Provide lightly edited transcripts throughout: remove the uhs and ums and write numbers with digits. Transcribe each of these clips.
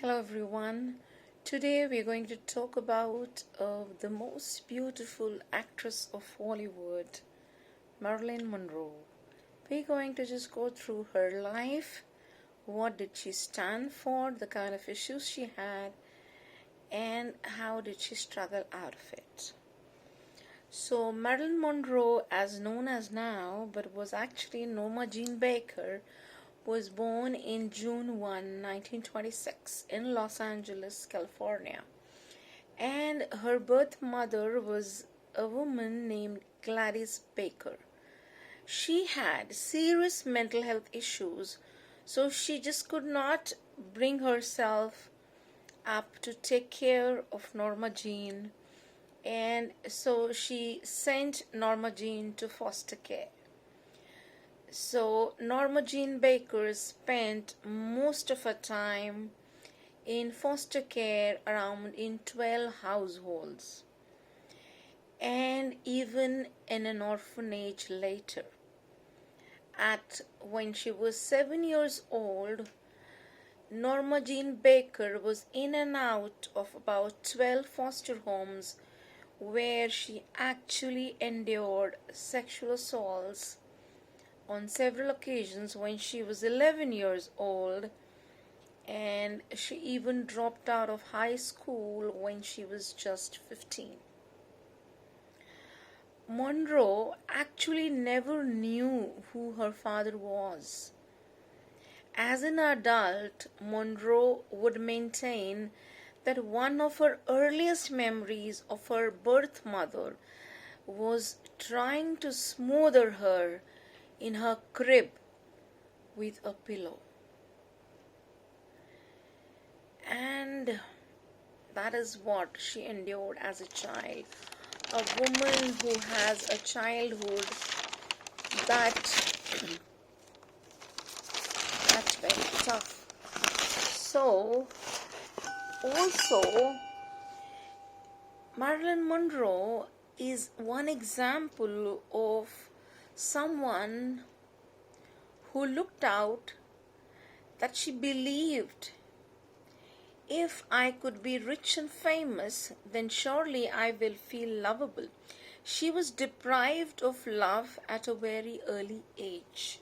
Hello everyone. Today we're going to talk about the most beautiful actress of Hollywood, Marilyn Monroe. We're going to just go through her life, what did she stand for, the kind of issues she had, and how did she struggle out of it. So Marilyn Monroe, as known as now, but was actually Norma Jean Baker, was born in June 1, 1926 in Los Angeles, California. And her birth mother was a woman named Gladys Baker. She had serious mental health issues, so she just could not bring herself up to take care of Norma Jean, and so she sent Norma Jean to foster care. So Norma Jean Baker spent most of her time in foster care around in 12 households and even in an orphanage later. When she was 7 years old, Norma Jean Baker was in and out of about 12 foster homes where she actually endured sexual assaults on several occasions when she was 11 years old, and she even dropped out of high school when she was just 15. Monroe actually never knew who her father was. As an adult, Monroe would maintain that one of her earliest memories of her birth mother was trying to smother her in her crib with a pillow. And that is what she endured as a child. A woman who has a childhood that's very tough. So, also, Marilyn Monroe is one example of someone who looked out, that she believed, if I could be rich and famous, then surely I will feel lovable. She was deprived of love at a very early age.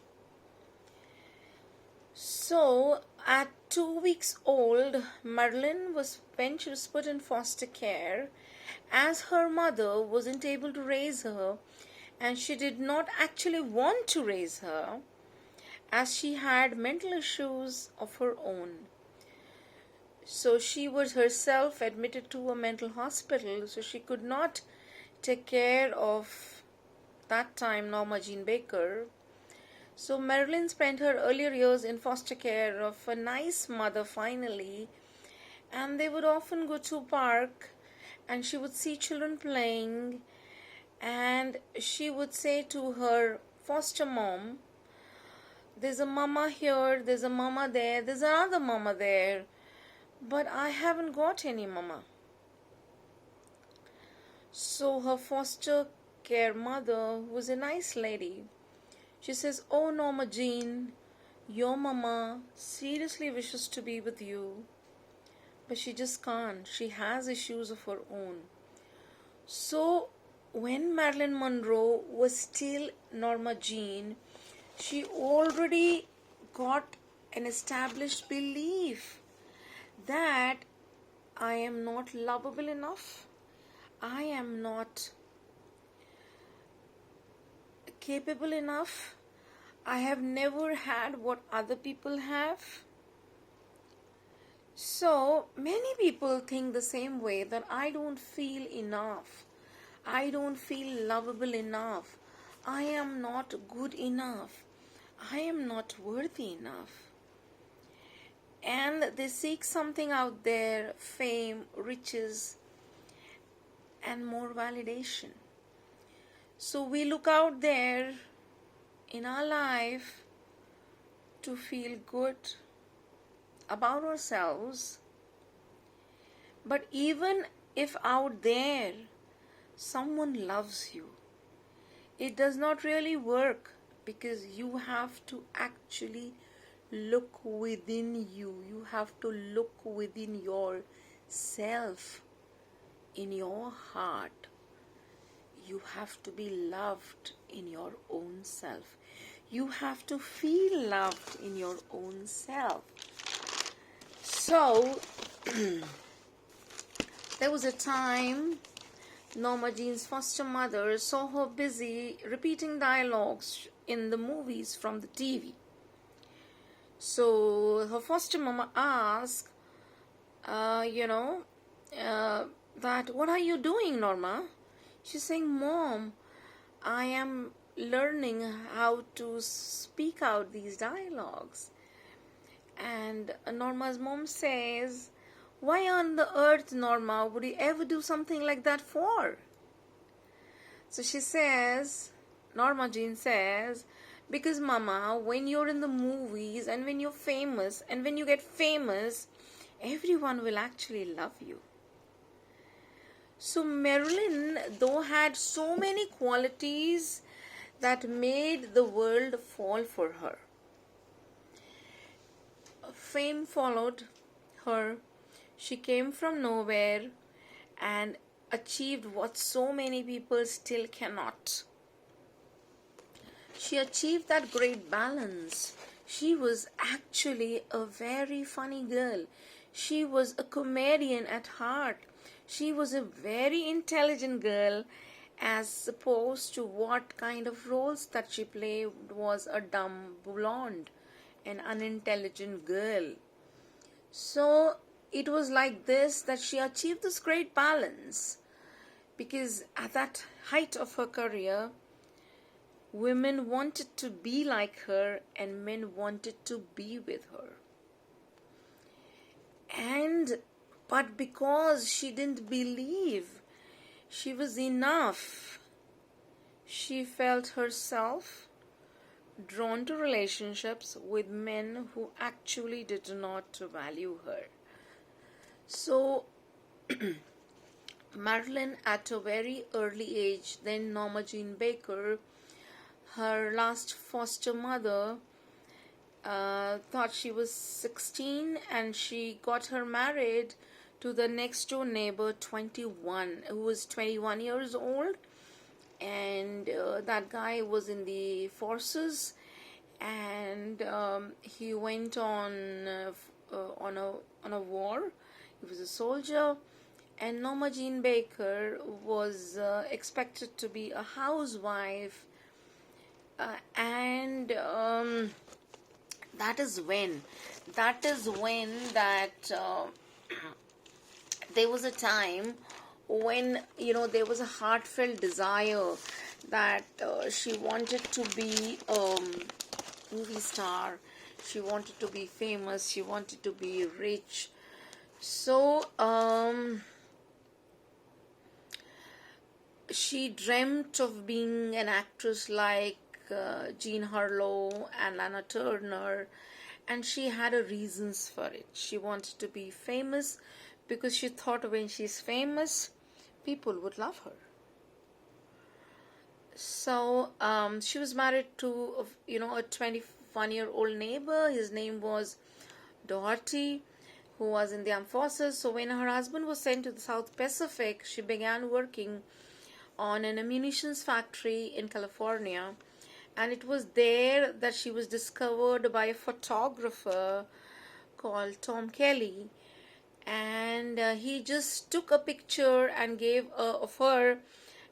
So at 2 weeks old, Marilyn when she was put in foster care, as her mother wasn't able to raise her, and she did not actually want to raise her, as she had mental issues of her own. So she was herself admitted to a mental hospital, so she could not take care of, that time, Norma Jean Baker. So Marilyn spent her earlier years in foster care of a nice mother finally, and they would often go to a park and she would see children playing, and she would say to her foster mom, there's a mama here, there's a mama there, there's another mama there, but I haven't got any mama. So her foster care mother was a nice lady. She says, oh Norma Jean, your mama seriously wishes to be with you, but she just can't. She has issues of her own. So when Marilyn Monroe was still Norma Jean, she already got an established belief that I am not lovable enough, I am not capable enough, I have never had what other people have. So many people think the same way, that I don't feel enough, I don't feel lovable enough, I am not good enough, I am not worthy enough. And they seek something out there, fame, riches, and more validation. So we look out there in our life to feel good about ourselves. But even if out there someone loves you, it does not really work, because you have to actually look within you. You have to look within yourself, in your heart. You have to be loved in your own self. You have to feel loved in your own self. So, there was a time Norma Jean's foster mother saw her busy repeating dialogues in the movies from the TV. So her foster mama asked, that, what are you doing, Norma? She's saying, Mom, I am learning how to speak out these dialogues. And Norma's mom says, why on the earth, Norma, would you ever do something like that for? So she says, Norma Jean says, because Mama, when you're in the movies and when you're famous and when you get famous, everyone will actually love you. So Marilyn, though, had so many qualities that made the world fall for her. Fame followed her. She came from nowhere and achieved what so many people still cannot. She achieved that great balance. She was actually a very funny girl. She was a comedian at heart. She was a very intelligent girl, as opposed to what kind of roles that she played was a dumb blonde, an unintelligent girl. So it was like this that she achieved this great balance, because at that height of her career, women wanted to be like her and men wanted to be with her. But because she didn't believe she was enough, she felt herself drawn to relationships with men who actually did not value her. So Marilyn, at a very early age, then Norma Jean Baker, her last foster mother, thought she was 16, and she got her married to the next door neighbor, 21, who was 21 years old. And that guy was in the forces, and he went on a war. He was a soldier, and Norma Jean Baker was expected to be a housewife, and that is when there was a time when there was a heartfelt desire that she wanted to be a movie star. She wanted to be famous. She wanted to be rich. So she dreamt of being an actress like Jean Harlow and Lana Turner, and she had her reasons for it. She wanted to be famous because she thought when she's famous, people would love her. So she was married to a 21-year-old neighbor. His name was Doherty, who was in the armed forces. So when her husband was sent to the South Pacific, she began working on an ammunitions factory in California, and it was there that she was discovered by a photographer called Tom Kelly, and he just took a picture and gave of her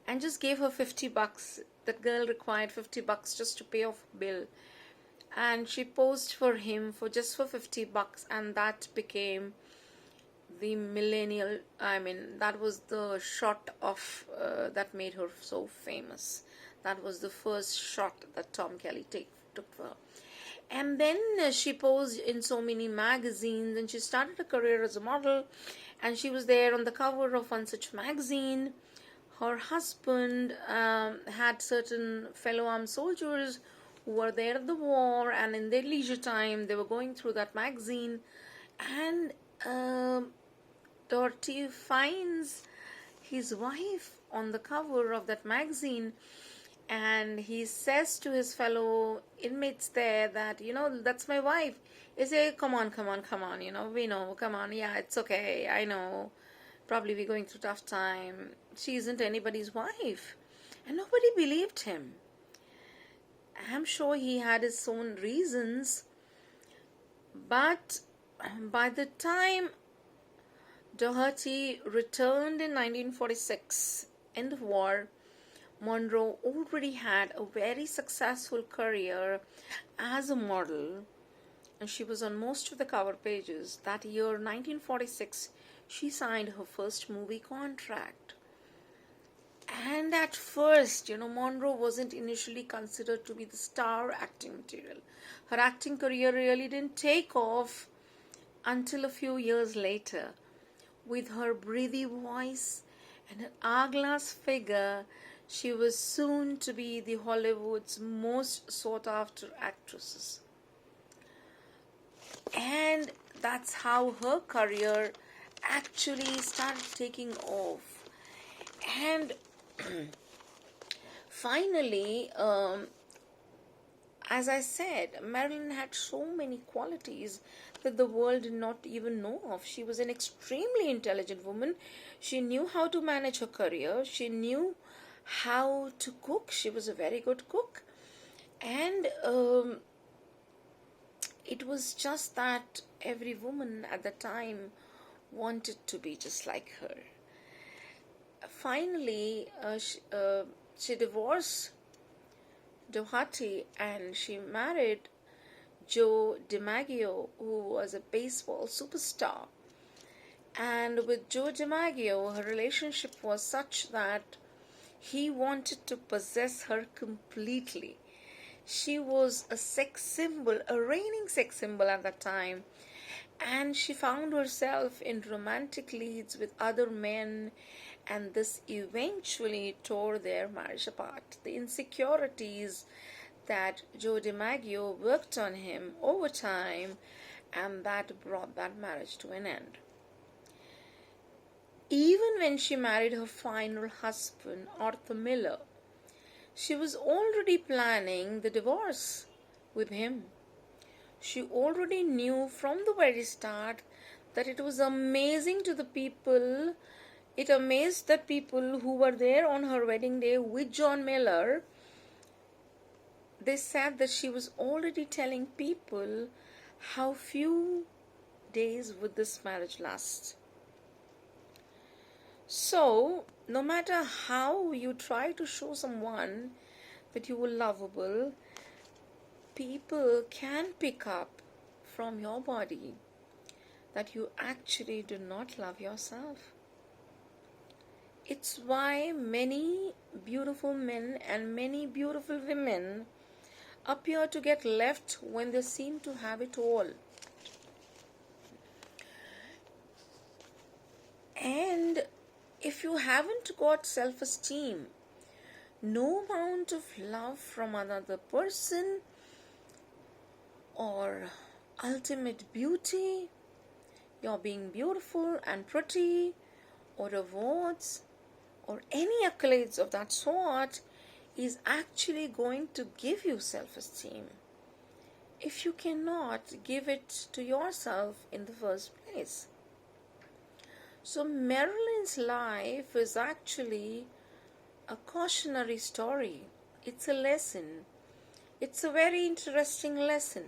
and just gave her $50. That girl required $50 just to pay off a bill, and she posed for him for $50, and that became the that was the shot of that made her so famous. That was the first shot that Tom Kelly took for her. And then she posed in so many magazines, and she started a career as a model, and she was there on the cover of one such magazine. Her husband had certain fellow armed soldiers who were there at the war, and in their leisure time they were going through that magazine, and Dorothy finds his wife on the cover of that magazine, And he says to his fellow inmates there that, that's my wife. He say, come on, come on, come on, we know, come on, yeah, it's okay, I know. Probably we're going through tough time. She isn't anybody's wife. And nobody believed him. I'm sure he had his own reasons. But by the time Doherty returned in 1946, end of war, Monroe already had a very successful career as a model, and she was on most of the cover pages. That year, 1946, she signed her first movie contract. And at first, Monroe wasn't initially considered to be the star acting material. Her acting career really didn't take off until a few years later. With her breathy voice and an hourglass figure, she was soon to be the Hollywood's most sought-after actresses. And that's how her career actually started taking off. And finally, as I said, Marilyn had so many qualities that the world did not even know of. She was an extremely intelligent woman. She knew how to manage her career. She knew how to cook. She was a very good cook. And it was just that every woman at the time wanted to be just like her. Finally, she divorced Doherty and she married Joe DiMaggio, who was a baseball superstar. And with Joe DiMaggio, her relationship was such that he wanted to possess her completely. She was a sex symbol, a reigning sex symbol at that time. And she found herself in romantic leads with other men, and this eventually tore their marriage apart. The insecurities that Joe DiMaggio worked on him over time, and that brought that marriage to an end. Even when she married her final husband, Arthur Miller, she was already planning the divorce with him. She already knew from the very start that it was amazing to the people. It amazed the people who were there on her wedding day with John Miller. They said that she was already telling people how few days would this marriage last. So, no matter how you try to show someone that you were lovable, people can pick up from your body that you actually do not love yourself. It's why many beautiful men and many beautiful women appear to get left when they seem to have it all. And if you haven't got self-esteem, no amount of love from another person or ultimate beauty, your being beautiful and pretty, or awards, or any accolades of that sort is actually going to give you self-esteem if you cannot give it to yourself in the first place. So Marilyn's life is actually a cautionary story. It's a lesson. It's a very interesting lesson.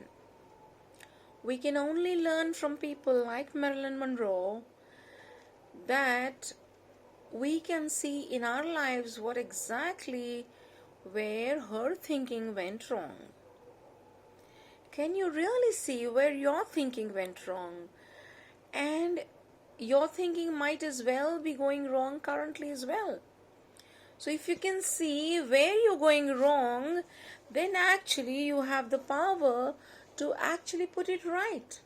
We can only learn from people like Marilyn Monroe that we can see in our lives what exactly where her thinking went wrong. Can you really see where your thinking went wrong? And your thinking might as well be going wrong currently as well. So if you can see where you're going wrong, then actually you have the power to actually put it right.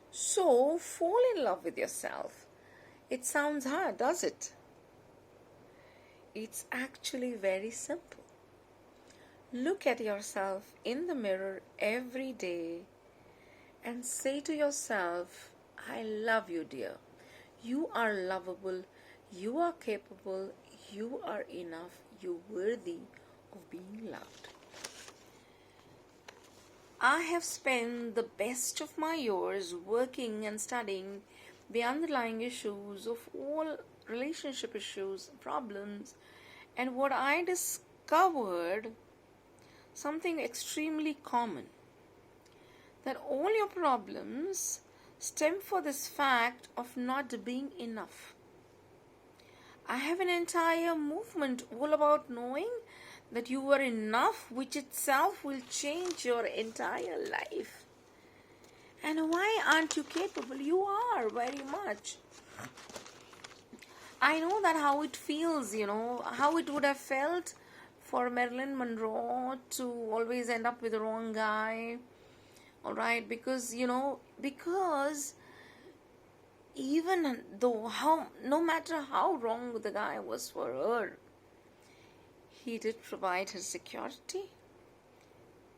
So fall in love with yourself. It sounds hard, does it? It's actually very simple. Look at yourself in the mirror every day and say to yourself, I love you, dear. You are lovable. You are capable. You are enough. You're worthy of being loved. I have spent the best of my years working and studying the underlying issues of all relationship issues, problems, and what I discovered something extremely common, that all your problems stem from this fact of not being enough. I have an entire movement all about knowing that you are enough, which itself will change your entire life. And why aren't you capable? You are very much. I know that how it feels, how it would have felt for Marilyn Monroe to always end up with the wrong guy. Alright, because even though no matter how wrong the guy was for her, he did provide her security,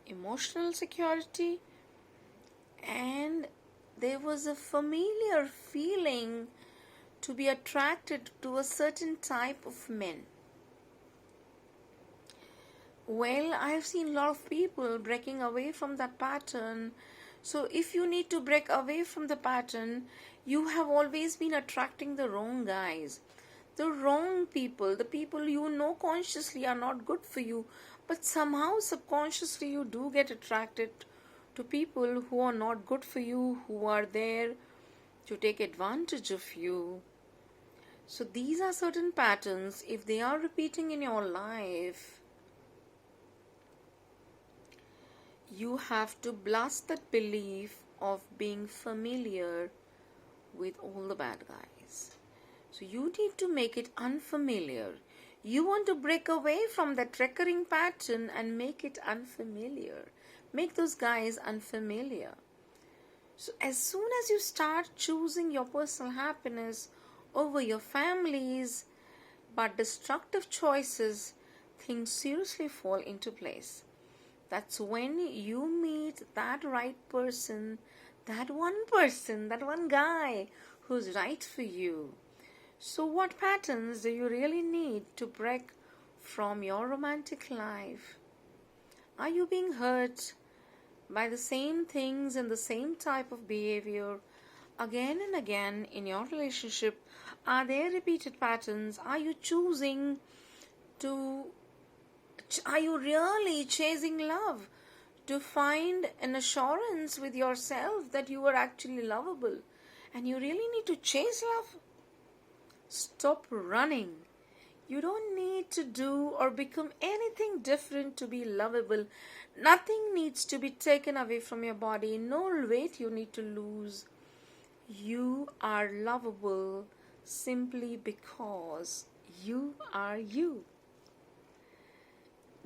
emotional security, and there was a familiar feeling to be attracted to a certain type of men. Well, I have seen a lot of people breaking away from that pattern. So if you need to break away from the pattern, you have always been attracting the wrong guys, the wrong people, the people you know consciously are not good for you, but somehow subconsciously you do get attracted to people who are not good for you, who are there to take advantage of you. So these are certain patterns. If they are repeating in your life, you have to blast that belief of being familiar with all the bad guys. So you need to make it unfamiliar. You want to break away from that recurring pattern and make it unfamiliar. Make those guys unfamiliar. So as soon as you start choosing your personal happiness over your family's but destructive choices, things seriously fall into place. That's when you meet that right person, that one guy who's right for you. So what patterns do you really need to break from your romantic life? Are you being hurt by the same things and the same type of behavior again and again in your relationship? Are there repeated patterns? Are you really chasing love to find an assurance with yourself that you are actually lovable? And you really need to chase love? Stop running. You don't need to do or become anything different to be lovable. Nothing needs to be taken away from your body. No weight you need to lose. You are lovable simply because you are you.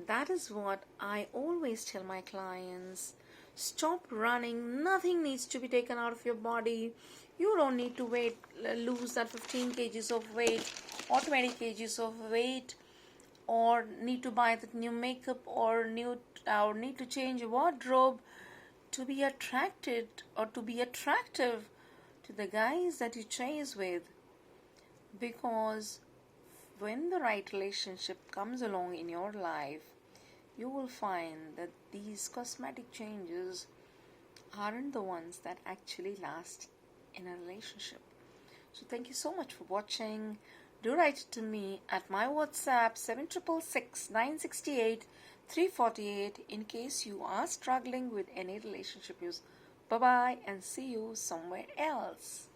That is what I always tell my clients. Stop running. Nothing needs to be taken out of your body. You don't need to lose that 15 kgs of weight or 20 kgs of weight, or need to buy that new makeup or need to change your wardrobe to be attracted or to be attractive to the guys that you chase with. Because when the right relationship comes along in your life, you will find that these cosmetic changes aren't the ones that actually last in a relationship. So thank you so much for watching. Do write to me at my WhatsApp 766968 in case you are struggling with any relationship issues. Bye bye and see you somewhere else.